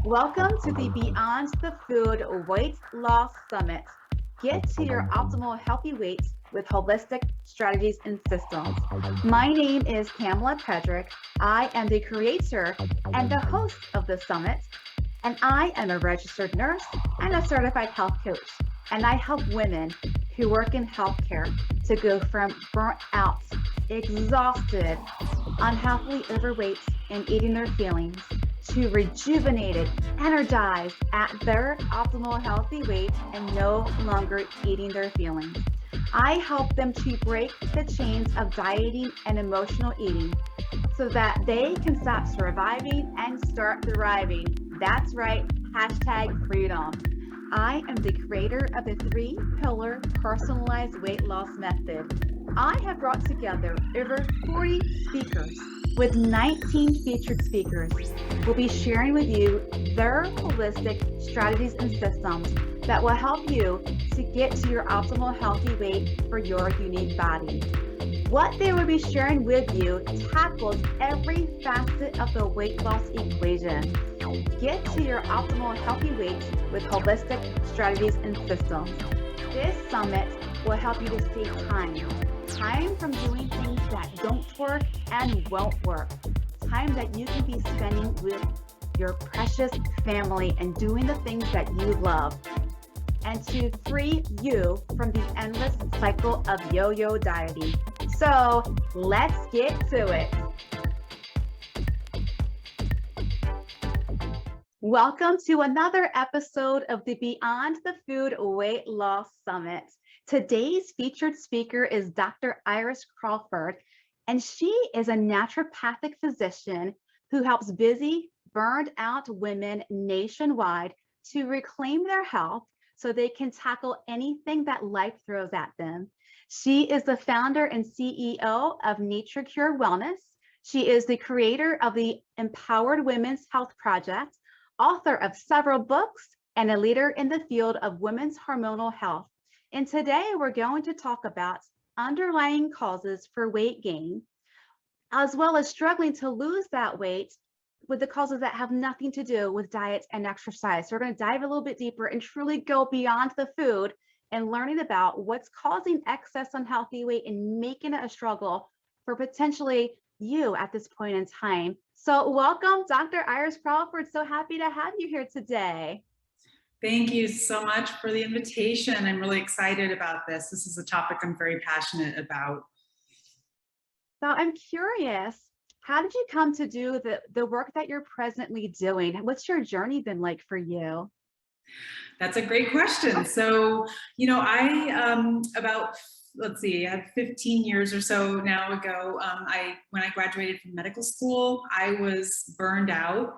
Welcome to the Beyond the Food Weight Loss Summit. Get to your optimal healthy weight with holistic strategies and systems. My name is Pamela Pedrick. I am the creator and the host of the summit, and I am a registered nurse and a certified health coach. And I help women who work in healthcare to go from burnt out, exhausted, unhealthily overweight, and eating their feelings to rejuvenated, energized at their optimal healthy weight and no longer eating their feelings. I help them to break the chains of dieting and emotional eating so that they can stop surviving and start thriving. That's right, hashtag freedom. I am the creator of the 3-pillar personalized weight loss method. I have brought together over 40 speakers with 19 featured speakers. We'll be sharing with you their holistic strategies and systems that will help you to get to your optimal healthy weight for your unique body. What they will be sharing with you tackles every facet of the weight loss equation. Get to your optimal healthy weight with holistic strategies and systems. This summit will help you to save time from doing things that don't work and won't work, time that you can be spending with your precious family and doing the things that you love, and to free you from the endless cycle of yo-yo dieting. So let's get to it. Welcome to another episode of the Beyond the Food Weight Loss Summit. Today's featured speaker is Dr. Iris Crawford, and she is a naturopathic physician who helps busy, burned out women nationwide to reclaim their health so they can tackle anything that life throws at them. She is the founder and CEO of NatureCure Wellness. She is the creator of the Empowered Women's Health Project, author of several books, and a leader in the field of women's hormonal health. And today we're going to talk about underlying causes for weight gain, as well as struggling to lose that weight with the causes that have nothing to do with diet and exercise. So we're going to dive a little bit deeper and truly go beyond the food and learning about what's causing excess unhealthy weight and making it a struggle for potentially you at this point in time. So welcome, Dr. Iris Crawford. So happy to have you here today. Thank you so much for the invitation. I'm really excited about this. This is a topic I'm very passionate about. So I'm curious, how did you come to do the work that you're presently doing? What's your journey been like for you? That's a great question. So, I had 15 years or so now ago, when I graduated from medical school, I was burned out.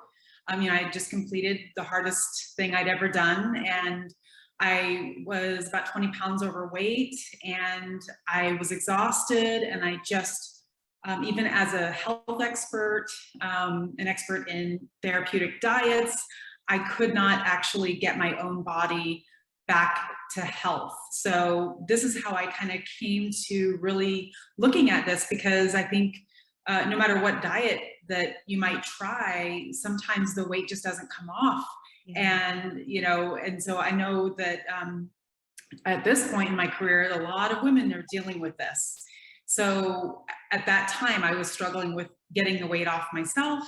I had just completed the hardest thing I'd ever done, and I was about 20 pounds overweight, and I was exhausted, and I just, even as a health expert, an expert in therapeutic diets, I could not actually get my own body back to health. So this is how I kind of came to really looking at this, because I think no matter what diet that you might try, sometimes the weight just doesn't come off. Yeah. And so I know that at this point in my career, a lot of women are dealing with this. So at that time, I was struggling with getting the weight off myself.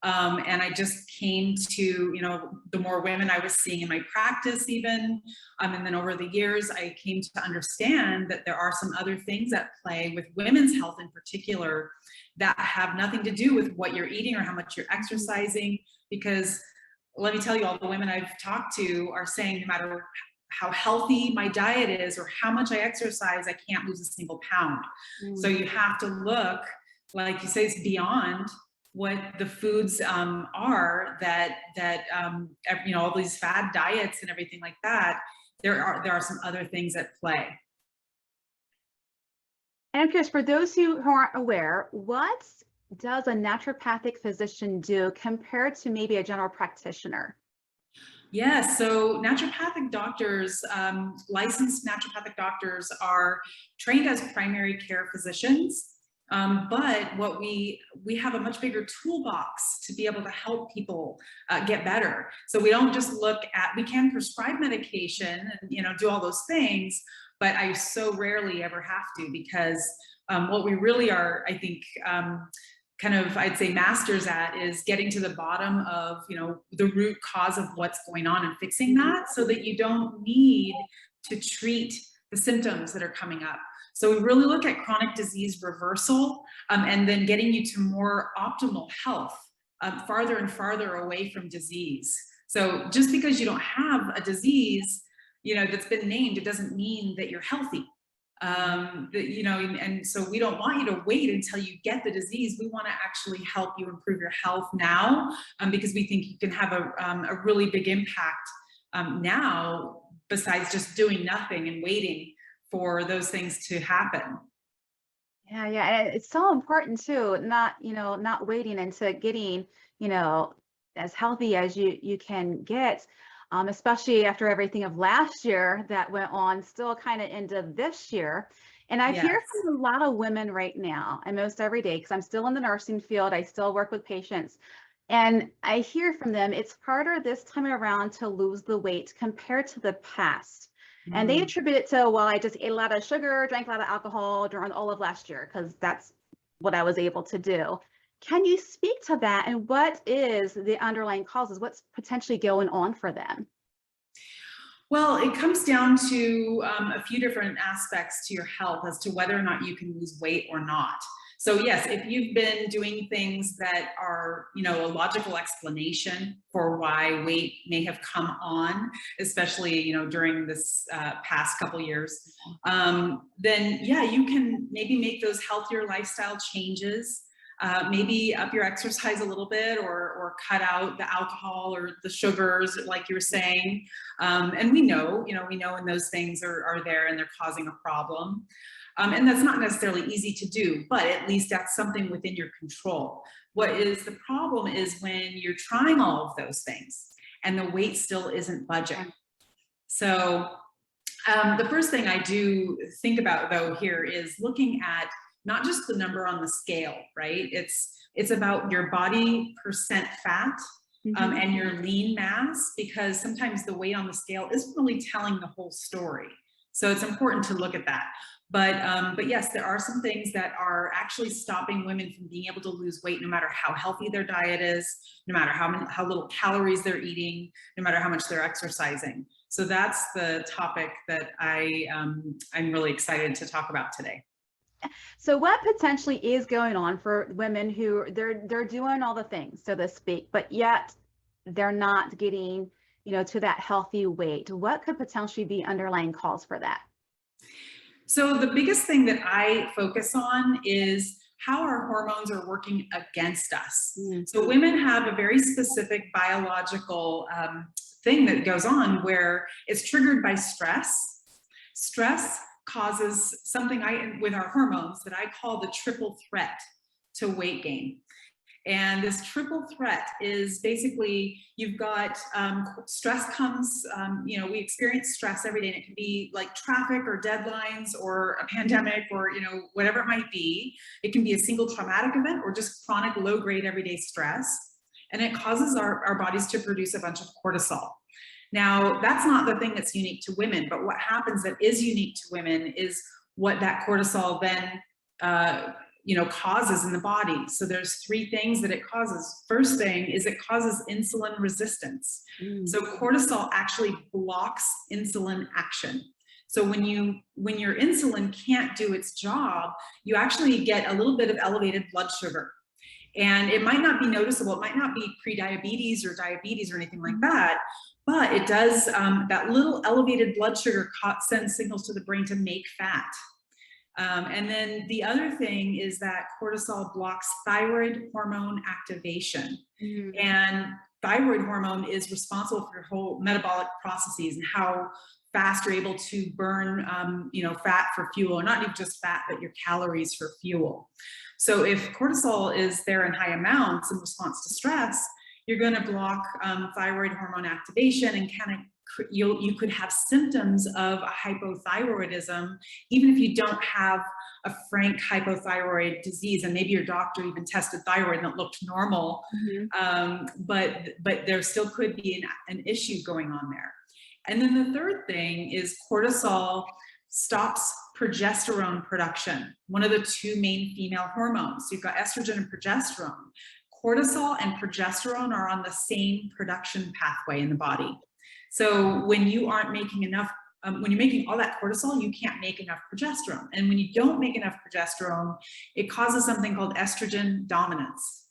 And I just came to, the more women I was seeing in my practice even, and then over the years, I came to understand that there are some other things at play with women's health in particular that have nothing to do with what you're eating or how much you're exercising. Because let me tell you, all the women I've talked to are saying no matter how healthy my diet is or how much I exercise, I can't lose a single pound. So you have to look, like you say, it's beyond what the foods are that all these fad diets and everything like that. There are some other things at play. And I'm curious, for those who aren't aware, what does a naturopathic physician do compared to maybe a general practitioner? Yes, so naturopathic doctors, licensed naturopathic doctors, are trained as primary care physicians. But what we have a much bigger toolbox to be able to help people get better. So we don't just look at, we can prescribe medication and, you know, do all those things, but I so rarely ever have to, because what we really are, I think, kind of, I'd say, masters at is getting to the bottom of, you know, the root cause of what's going on and fixing that, so that you don't need to treat the symptoms that are coming up. So we really look at chronic disease reversal, and then getting you to more optimal health, farther and farther away from disease. So just because you don't have a disease, you know, that's been named, it doesn't mean that you're healthy. You know, and so we don't want you to wait until you get the disease. We want to actually help you improve your health now, because we think you can have a really big impact now, besides just doing nothing and waiting for those things to happen. Yeah, yeah. And it's so important too, not, you know, not waiting into getting, you know, as healthy as you can get, especially after everything of last year that went on, still kind of into this year. And I hear Yes. from a lot of women right now, and most every day, because I'm still in the nursing field, I still work with patients. And I hear from them, it's harder this time around to lose the weight compared to the past. And they Mm. attribute it to, well, I just ate a lot of sugar, drank a lot of alcohol during all of last year, because that's what I was able to do. Can you speak to that? And what is the underlying causes? What's potentially going on for them? Well, it comes down to a few different aspects to your health as to whether or not you can lose weight or not. So yes, if you've been doing things that are, you know, a logical explanation for why weight may have come on, especially, you know, during this past couple years, then yeah, you can maybe make those healthier lifestyle changes. Maybe up your exercise a little bit, or cut out the alcohol or the sugars, like you were saying. And we know, you know, when those things are there and they're causing a problem. And that's not necessarily easy to do, but at least that's something within your control. What is the problem is when you're trying all of those things and the weight still isn't budging. So the first thing I do think about, though, here is looking at not just the number on the scale, right? It's about your body percent fat, and your lean mass, because sometimes the weight on the scale isn't really telling the whole story. So it's important to look at that. But yes, there are some things that are actually stopping women from being able to lose weight, no matter how healthy their diet is, no matter how little calories they're eating, no matter how much they're exercising. So that's the topic that I'm really excited to talk about today. So what potentially is going on for women who they're doing all the things, so to speak, but yet they're not getting, you know, to that healthy weight? What could potentially be underlying cause for that? So the biggest thing that I focus on is how our hormones are working against us. So women have a very specific biological thing that goes on where it's triggered by stress. Stress causes something with our hormones that I call the triple threat to weight gain. And this triple threat is basically, you've got stress comes, you know, we experience stress every day, and it can be like traffic or deadlines or a pandemic or, you know, whatever it might be. It can be a single traumatic event or just chronic low grade everyday stress. And it causes our bodies to produce a bunch of cortisol. Now, that's not the thing that's unique to women, but what happens that is unique to women is what that cortisol then you know, causes in the body. So there's three things that it causes. First thing is it causes insulin resistance. So cortisol actually blocks insulin action. So when your insulin can't do its job, you actually get a little bit of elevated blood sugar. And it might not be noticeable. It might not be pre-diabetes or diabetes or anything like that, but it does, that little elevated blood sugar sends signals to the brain to make fat. And then the other thing is that cortisol blocks thyroid hormone activation. And thyroid hormone is responsible for your whole metabolic processes and how fast you're able to burn, you know, fat for fuel, or not even just fat, but your calories for fuel. So if cortisol is there in high amounts in response to stress, you're going to block thyroid hormone activation and kind of you could have symptoms of a hypothyroidism, even if you don't have a frank hypothyroid disease, and maybe your doctor even tested thyroid and it looked normal, but there still could be an issue going on there. And then the third thing is cortisol stops progesterone production, one of the two main female hormones. So you've got estrogen and progesterone. Cortisol and progesterone are on the same production pathway in the body. So when you aren't making enough, when you're making all that cortisol, you can't make enough progesterone. And when you don't make enough progesterone, it causes something called estrogen dominance.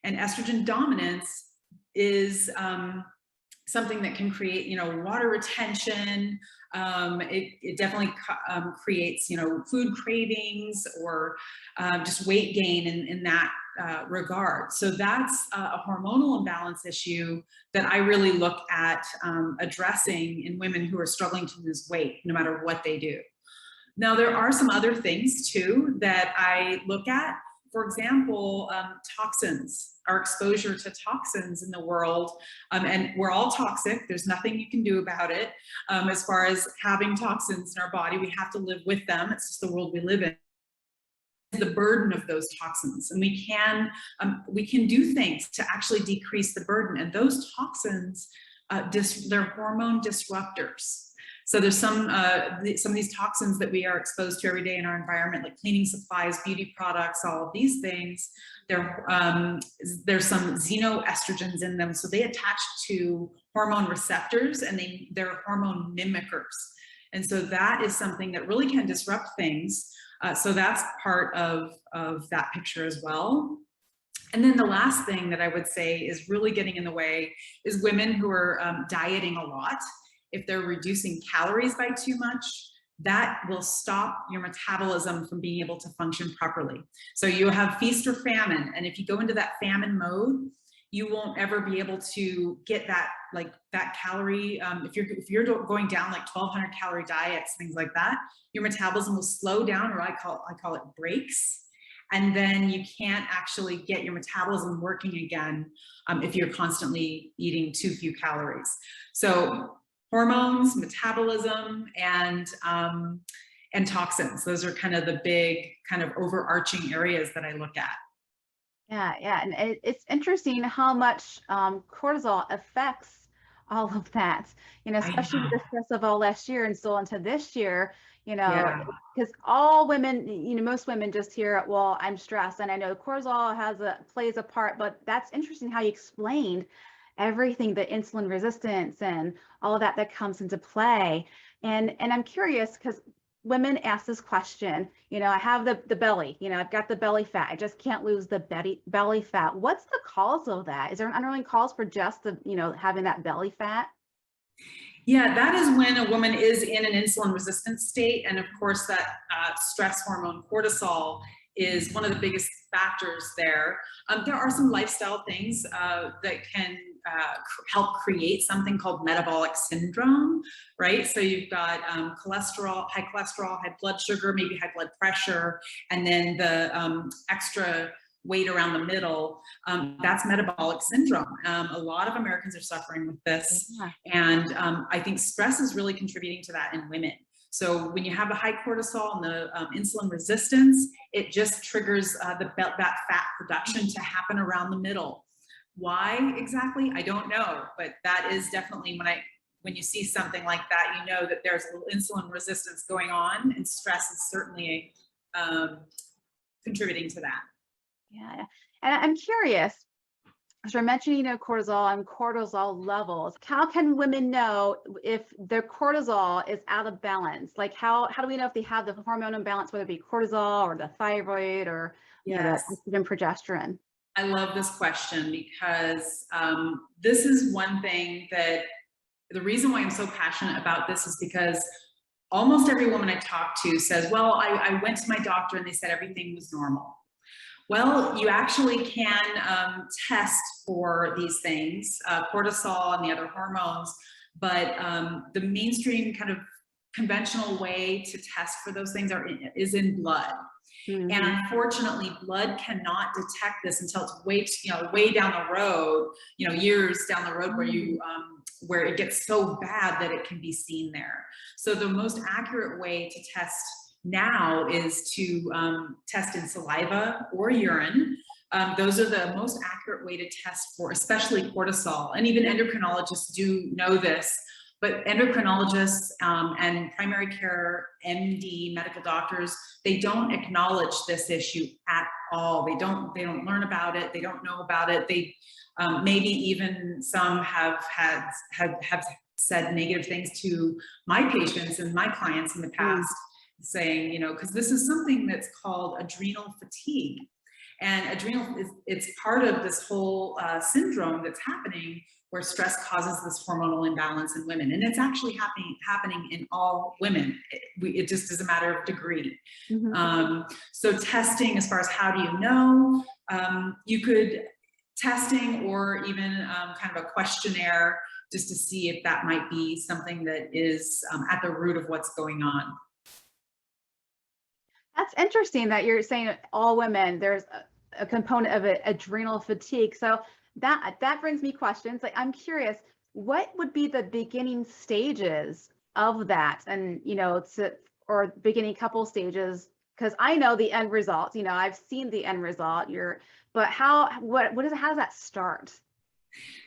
And estrogen dominance is something that can create, water retention. It definitely creates, food cravings or just weight gain in that regard. So that's a hormonal imbalance issue that I really look at addressing in women who are struggling to lose weight, no matter what they do. Now, there are some other things too that I look at. For example, toxins, our exposure to toxins in the world, and we're all toxic. There's nothing you can do about it. As far as having toxins in our body, we have to live with them. It's just the world we live in. The burden of those toxins, and we can do things to actually decrease the burden. And those toxins, they're hormone disruptors. So there's some of these toxins that we are exposed to every day in our environment, like cleaning supplies, beauty products, all of these things. There's some xenoestrogens in them, so they attach to hormone receptors, and they're hormone mimickers. And so that is something that really can disrupt things. So that's part of that picture as well. And then the last thing that I would say is really getting in the way is women who are dieting a lot. If they're reducing calories by too much, that will stop your metabolism from being able to function properly. So you have feast or famine. And if you go into that famine mode, you won't ever be able to get that calorie. If you're going down like 1,200 calorie diets, things like that, your metabolism will slow down, or I call it breaks. And then you can't actually get your metabolism working again if you're constantly eating too few calories. So hormones, metabolism, and toxins. Those are kind of the big kind of overarching areas that I look at. Yeah. And it's interesting how much cortisol affects all of that, especially with the stress of all last year and still into this year, because all women, most women just hear, well, I'm stressed. And I know cortisol plays a part, but that's interesting how you explained everything, the insulin resistance and all of that comes into play. And I'm curious because women ask this question, I have the belly, I've got the belly fat. I just can't lose the belly fat. What's the cause of that? Is there an underlying cause for just having that belly fat? Yeah, that is when a woman is in an insulin resistant state. And of course that stress hormone cortisol is one of the biggest factors there. There are some lifestyle things that can help create something called metabolic syndrome, right? So you've got high cholesterol, high blood sugar, maybe high blood pressure, and then the extra weight around the middle. That's metabolic syndrome. A lot of Americans are suffering with this. Yeah. And I think stress is really contributing to that in women. So when you have the high cortisol and the insulin resistance, it just triggers that fat production to happen around the middle. Why exactly? I don't know, but that is definitely when you see something like that, that there's a little insulin resistance going on, and stress is certainly contributing to that. Yeah, and I'm curious. So we're mentioning, cortisol and cortisol levels. How can women know if their cortisol is out of balance? Like how do we know if they have the hormone imbalance, whether it be cortisol or the thyroid or the estrogen, progesterone? I love this question because this is one thing that the reason why I'm so passionate about this is because almost every woman I talk to says, well, I went to my doctor and they said everything was normal. Well, you actually can test for these things, cortisol and the other hormones, but the mainstream kind of conventional way to test for those things is in blood. Mm-hmm. And unfortunately, blood cannot detect this until it's way down the road, years down the road, where you where it gets so bad that it can be seen there. So the most accurate way to test now is to test in saliva or urine. Those are the most accurate way to test for, especially cortisol. And even endocrinologists do know this, but endocrinologists and primary care MD medical doctors, they don't acknowledge this issue at all. They don't learn about it. They don't know about it. They maybe even some have said negative things to my patients and my clients in the past, saying, you know, because this is something that's called adrenal fatigue. And adrenal it's part of this whole syndrome that's happening, where stress causes this hormonal imbalance in women. And it's actually happening in all women. It just is a matter of degree. So testing, as far as how do you know, you could testing or even kind of a questionnaire just to see if that might be something that is at the root of what's going on. That's interesting that you're saying all women, there's a component of adrenal fatigue. So that brings me questions. Like, I'm curious, what would be the beginning stages of that? And, you know, or beginning couple stages, because I know the end result, you know, I've seen the end result, but how does that start?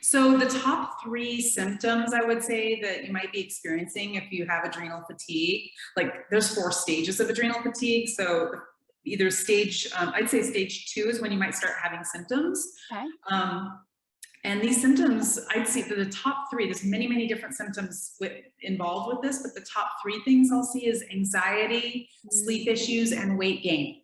So the top 3 symptoms I would say that you might be experiencing if you have adrenal fatigue, like there's 4 stages of adrenal fatigue. So either stage, I'd say stage 2 is when you might start having symptoms. Okay. And these symptoms, I'd say that the top 3, there's many different symptoms involved with this, but the top 3 things I'll see is anxiety, sleep issues, and weight gain.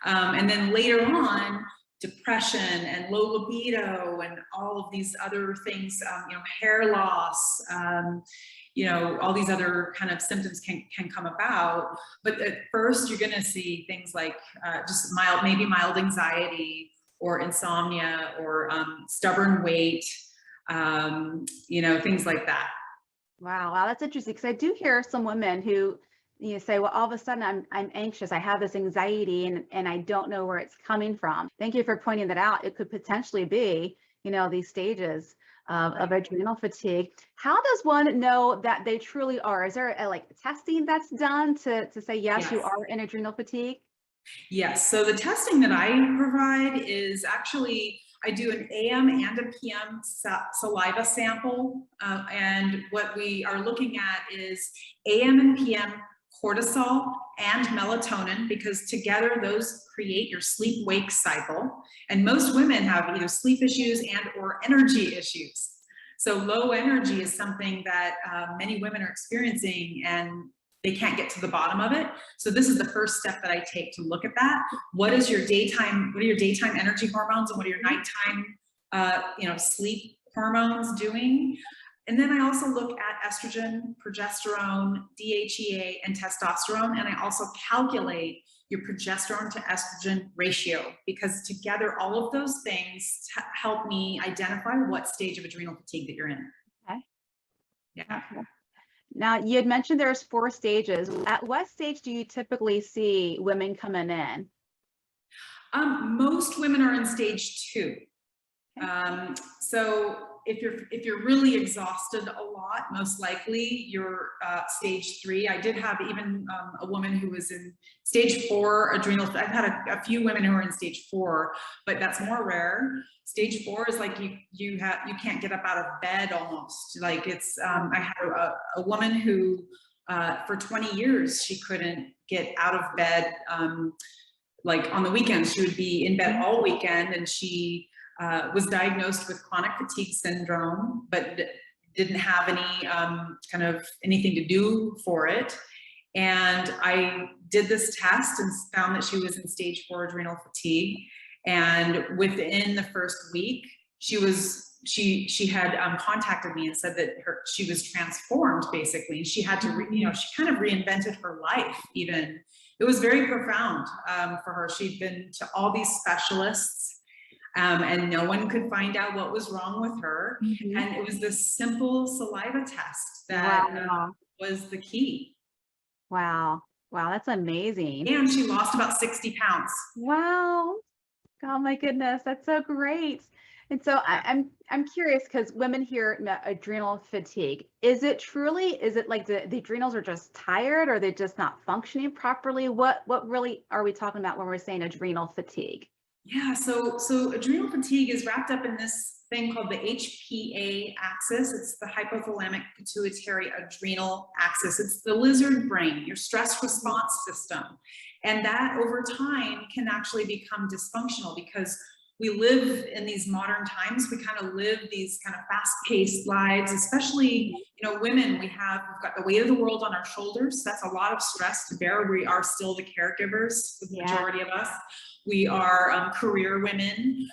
And then later on, depression and low libido and all of these other things, you know, hair loss, you know, all these other kind of symptoms can come about. But at first you're going to see things like just maybe mild anxiety or insomnia or stubborn weight, you know, things like that. Wow, that's interesting, because I do hear some women who, you know, say, well, all of a sudden I'm anxious, I have this anxiety and I don't know where it's coming from. Thank you for pointing that out. It could potentially be, you know, these stages of adrenal fatigue. How does one know that they truly are? Is there like testing that's done to say, yes, you are in adrenal fatigue? Yes, so the testing that I provide is actually, I do an AM and a PM saliva sample. And what we are looking at is AM and PM cortisol and melatonin, because together those create your sleep-wake cycle. And most women have either sleep issues and or energy issues. So low energy is something that many women are experiencing, and they can't get to the bottom of it. So this is the first step that I take to look at that. What are your daytime energy hormones, and what are your nighttime you know, sleep hormones doing? And then I also look at estrogen, progesterone, DHEA, and testosterone. And I also calculate your progesterone to estrogen ratio, because together all of those things help me identify what stage of adrenal fatigue that you're in. Okay. Yeah. Okay. Now, you had mentioned there's 4 stages. At what stage do you typically see women coming in? Most women are in stage 2. So if you're really exhausted a lot, most likely you're stage 3. I did have even a woman who was in stage 4 adrenal. I've had a few women who are in stage 4, but that's more rare. Stage 4 is like you can't get up out of bed almost. Like it's I had a woman who for 20 years she couldn't get out of bed. Like on the weekends she would be in bed all weekend, and she was diagnosed with chronic fatigue syndrome, but didn't have any kind of anything to do for it. And I did this test and found that she was in stage 4 adrenal fatigue. And within the first week, she had contacted me and said that she was transformed basically. She had to, you know, she kind of reinvented her life even. It was very profound for her. She'd been to all these specialists, and no one could find out what was wrong with her. And it was this simple saliva test that was the key. Wow. Wow, that's amazing. And she lost about 60 pounds. Wow. Oh my goodness, that's so great. And so I'm curious because women hear adrenal fatigue. Is it truly? Is it like the adrenals are just tired, or are they just not functioning properly? What really are we talking about when we're saying adrenal fatigue? Yeah, so adrenal fatigue is wrapped up in this thing called the HPA axis. It's the hypothalamic pituitary adrenal axis. It's the lizard brain, your stress response system. And that over time can actually become dysfunctional because we live in these modern times. We kind of live these kind of fast-paced lives, especially, women, we've got the weight of the world on our shoulders. That's a lot of stress to bear. We are still the caregivers, the majority of us. We are career women.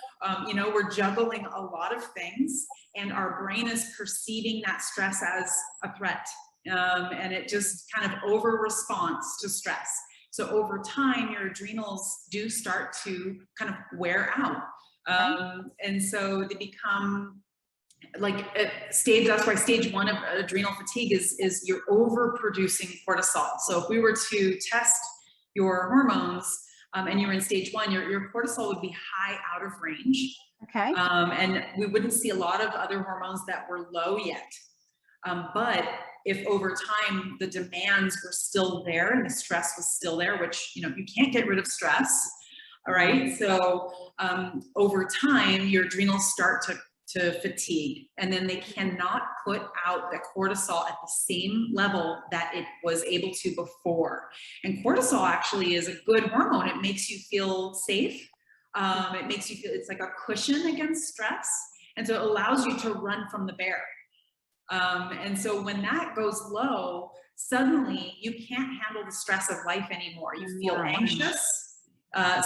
We're juggling a lot of things, and our brain is perceiving that stress as a threat. And it just kind of over responds to stress. So over time, your adrenals do start to kind of wear out. And so they become like that's why stage one of adrenal fatigue is you're overproducing cortisol. So if we were to test your hormones, and you're in stage one, your cortisol would be high out of range. Okay. And we wouldn't see a lot of other hormones that were low yet. But if over time the demands were still there and the stress was still there, which, you can't get rid of stress, all right? So over time, your adrenals start to fatigue, and then they cannot put out the cortisol at the same level that it was able to before. And cortisol actually is a good hormone. It makes you feel safe. It makes you feel, it's like a cushion against stress. And so it allows you to run from the bear. And so when that goes low, suddenly you can't handle the stress of life anymore. You feel anxious.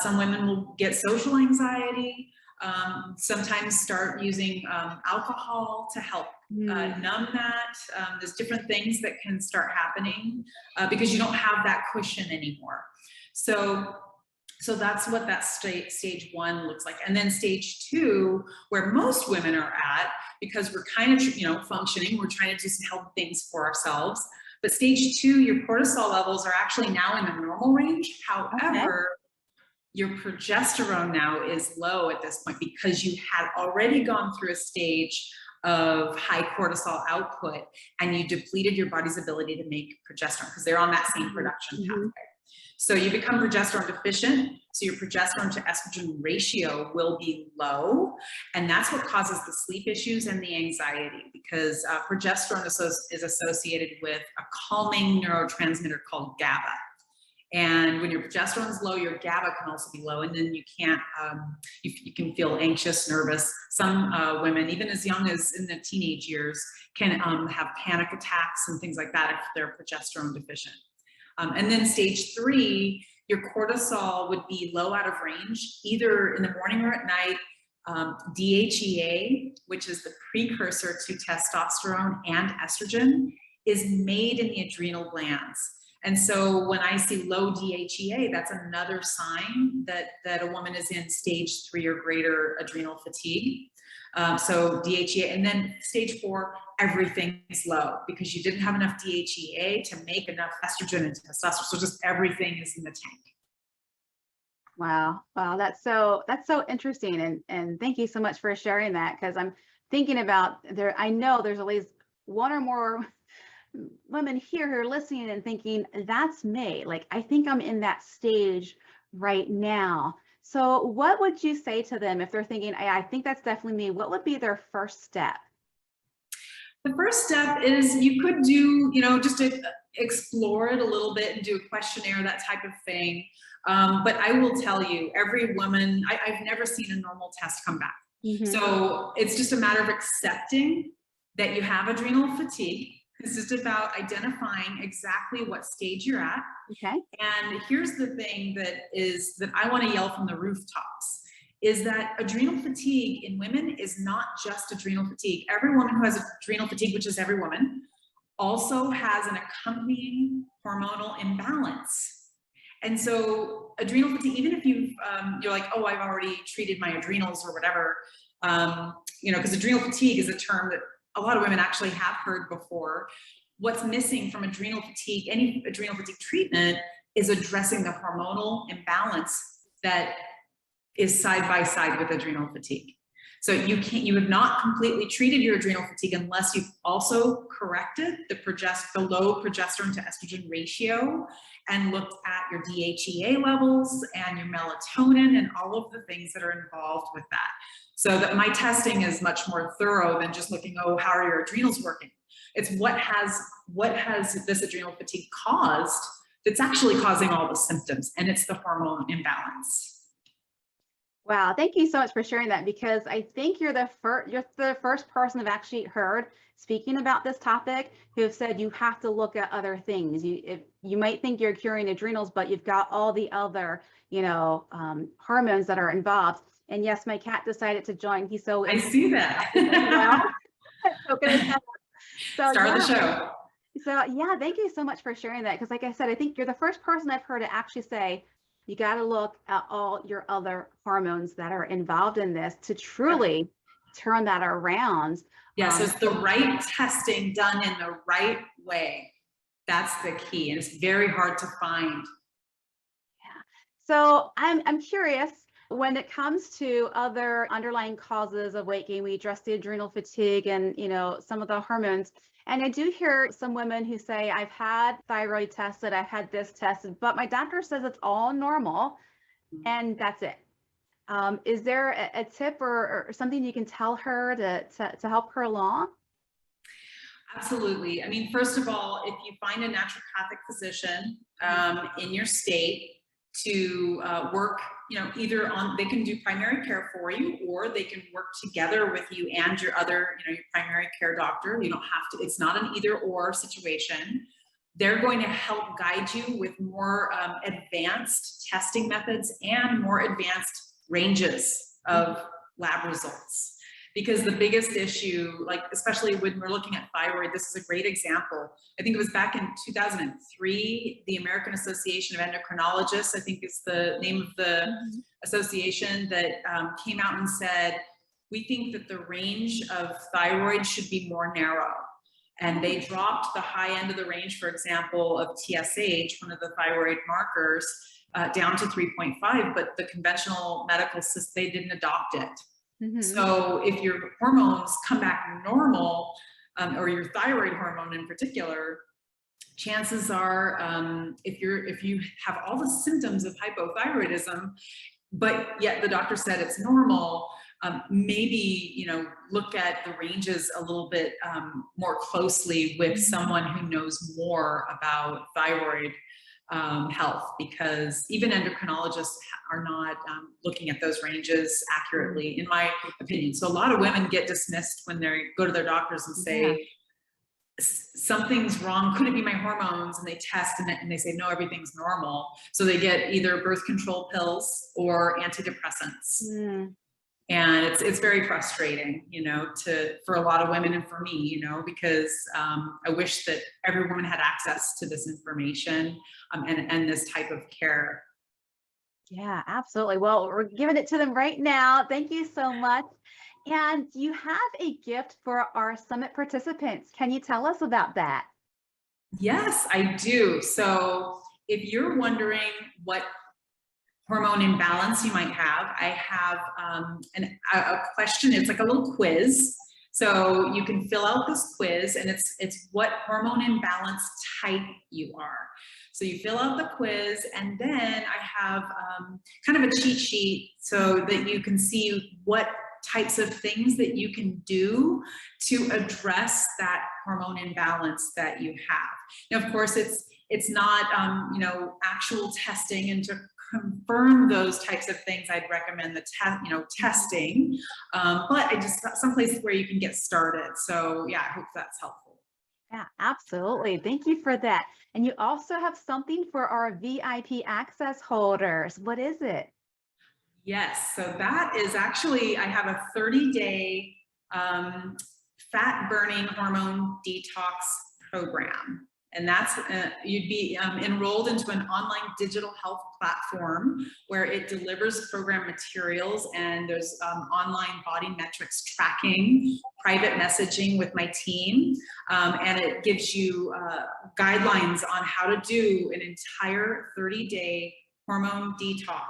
Some women will get social anxiety. Sometimes start using alcohol to help numb that. There's different things that can start happening because you don't have that cushion anymore. So that's what that stage one looks like. And then stage two, where most women are at, because we're kind of, functioning, we're trying to do some health things for ourselves. But stage two, your cortisol levels are actually now in the normal range. However, your progesterone now is low at this point because you had already gone through a stage of high cortisol output and you depleted your body's ability to make progesterone because they're on that same production pathway. So you become progesterone deficient, so your progesterone to estrogen ratio will be low, and that's what causes the sleep issues and the anxiety because progesterone is associated with a calming neurotransmitter called GABA. And when your progesterone is low, your GABA can also be low, and then you can't, you can feel anxious, nervous. Some women, even as young as in the teenage years, can have panic attacks and things like that if they're progesterone deficient. And then stage three, your cortisol would be low out of range, either in the morning or at night. DHEA, which is the precursor to testosterone and estrogen, is made in the adrenal glands. And so when I see low DHEA, that's another sign that a woman is in stage 3 or greater adrenal fatigue. So DHEA, and then stage 4, everything is low because you didn't have enough DHEA to make enough estrogen and testosterone. So just everything is in the tank. Wow. That's so interesting. And thank you so much for sharing that, because I'm thinking about I know there's at least one or more women here who are listening and thinking, that's me. Like, I think I'm in that stage right now. So what would you say to them if they're thinking, I think that's definitely me? What would be their first step? The first step is you could do, just to explore it a little bit and do a questionnaire, that type of thing. But I will tell you, every woman, I've never seen a normal test come back. So it's just a matter of accepting that you have adrenal fatigue. This is about identifying exactly what stage you're at. Okay. And here's the thing that I want to yell from the rooftops, is that adrenal fatigue in women is not just adrenal fatigue. Every woman who has adrenal fatigue, which is every woman, also has an accompanying hormonal imbalance. And so adrenal fatigue, even if you're like, oh, I've already treated my adrenals or whatever, because adrenal fatigue is a term that a lot of women actually have heard before. What's missing from adrenal fatigue, any adrenal fatigue treatment, is addressing the hormonal imbalance that is side by side with adrenal fatigue. So you have not completely treated your adrenal fatigue unless you've also corrected the low progesterone to estrogen ratio and looked at your DHEA levels and your melatonin and all of the things that are involved with that. So that my testing is much more thorough than just looking, oh, how are your adrenals working? It's what has this adrenal fatigue caused that's actually causing all the symptoms, and it's the hormone imbalance. Wow, thank you so much for sharing that, because I think you're the first person I've actually heard speaking about this topic who have said you have to look at other things. You might think you're curing adrenals, but you've got all the other, hormones that are involved. And yes, my cat decided to join. He's so I see that. So Start the show. So yeah, thank you so much for sharing that. Because like I said, I think you're the first person I've heard to actually say, you got to look at all your other hormones that are involved in this to truly turn that around. Yeah, so it's the right testing done in the right way. That's the key, and it's very hard to find. Yeah. So I'm curious, when it comes to other underlying causes of weight gain, we addressed the adrenal fatigue and some of the hormones. And I do hear some women who say, I've had thyroid tested, I've had this tested, but my doctor says it's all normal and that's it. Is there a tip or something you can tell her to help her along? Absolutely. I mean, first of all, if you find a naturopathic physician in your state to work, they can do primary care for you, or they can work together with you and your other, your primary care doctor. You don't have to, it's not an either or situation. They're going to help guide you with more advanced testing methods and more advanced ranges of lab results. Because the biggest issue, like especially when we're looking at thyroid, this is a great example. I think it was back in 2003, the American Association of Endocrinologists, I think is the name of the association, that came out and said, we think that the range of thyroid should be more narrow. And they dropped the high end of the range, for example, of TSH, one of the thyroid markers, down to 3.5, but the conventional medical system, they didn't adopt it. So if your hormones come back normal, or your thyroid hormone in particular, chances are, if you have all the symptoms of hypothyroidism, but yet the doctor said it's normal, maybe look at the ranges a little bit more closely with someone who knows more about thyroid health, because even endocrinologists are not looking at those ranges accurately, in my opinion. So a lot of women get dismissed when they go to their doctors and say, something's wrong, could it be my hormones? And they test and they say, no, everything's normal. So they get either birth control pills or antidepressants. And it's very frustrating, for a lot of women and for me, because I wish that every woman had access to this information and this type of care. Yeah, absolutely. Well, we're giving it to them right now. Thank you so much. And you have a gift for our summit participants. Can you tell us about that? Yes, I do. So if you're wondering what hormone imbalance you might have, I have a question. It's like a little quiz. So you can fill out this quiz, and it's what hormone imbalance type you are. So you fill out the quiz, and then I have kind of a cheat sheet so that you can see what types of things that you can do to address that hormone imbalance that you have. Now, of course, it's not actual testing, and to confirm those types of things, I'd recommend the testing. But I just some places where you can get started. So yeah, I hope that's helpful. Yeah, absolutely. Thank you for that. And you also have something for our VIP access holders. What is it? Yes, so that is actually, I have a 30-day fat burning hormone detox program. And that's, you'd be enrolled into an online digital health platform where it delivers program materials, and there's online body metrics tracking, private messaging with my team, and it gives you guidelines on how to do an entire 30-day hormone detox.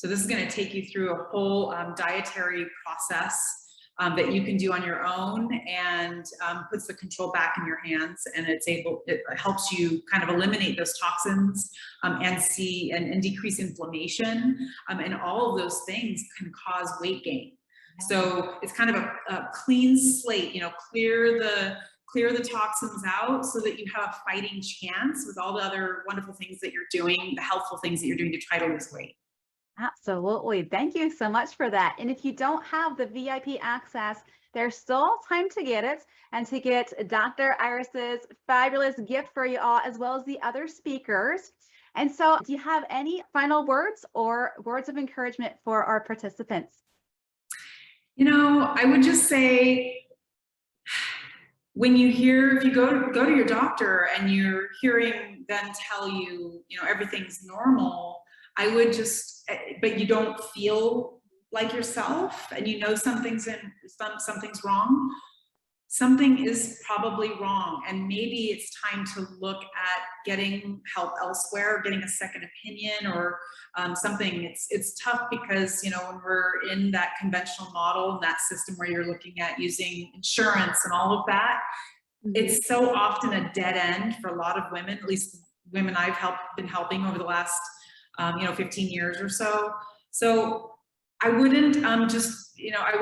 So this is going to take you through a whole dietary process that you can do on your own, and puts the control back in your hands, and it helps you kind of eliminate those toxins and decrease inflammation, and all of those things can cause weight gain. So it's kind of a clean slate, clear the toxins out so that you have a fighting chance with all the other wonderful things that you're doing, the helpful things that you're doing to try to lose weight. Absolutely. Thank you so much for that. And if you don't have the VIP access, there's still time to get it and to get Dr. Iris's fabulous gift for you all, as well as the other speakers. And so, do you have any final words or words of encouragement for our participants? I would just say, if you go to your doctor and you're hearing them tell you, everything's normal, I would but you don't feel like yourself, and something's wrong. Something is probably wrong, and maybe it's time to look at getting help elsewhere, getting a second opinion or something. It's tough because when we're in that conventional model, that system where you're looking at using insurance and all of that, it's so often a dead end for a lot of women, at least women I've been helping over the last 15 years or so. So I wouldn't I would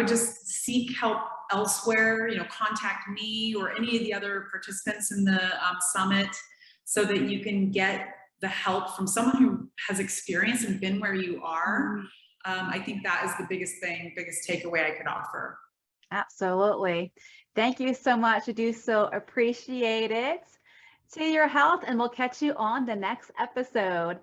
just seek help elsewhere, contact me or any of the other participants in the summit, so that you can get the help from someone who has experienced and been where you are. I think that is the biggest takeaway I could offer. Absolutely. Thank you so much. I do so appreciate it. To your health, and we'll catch you on the next episode.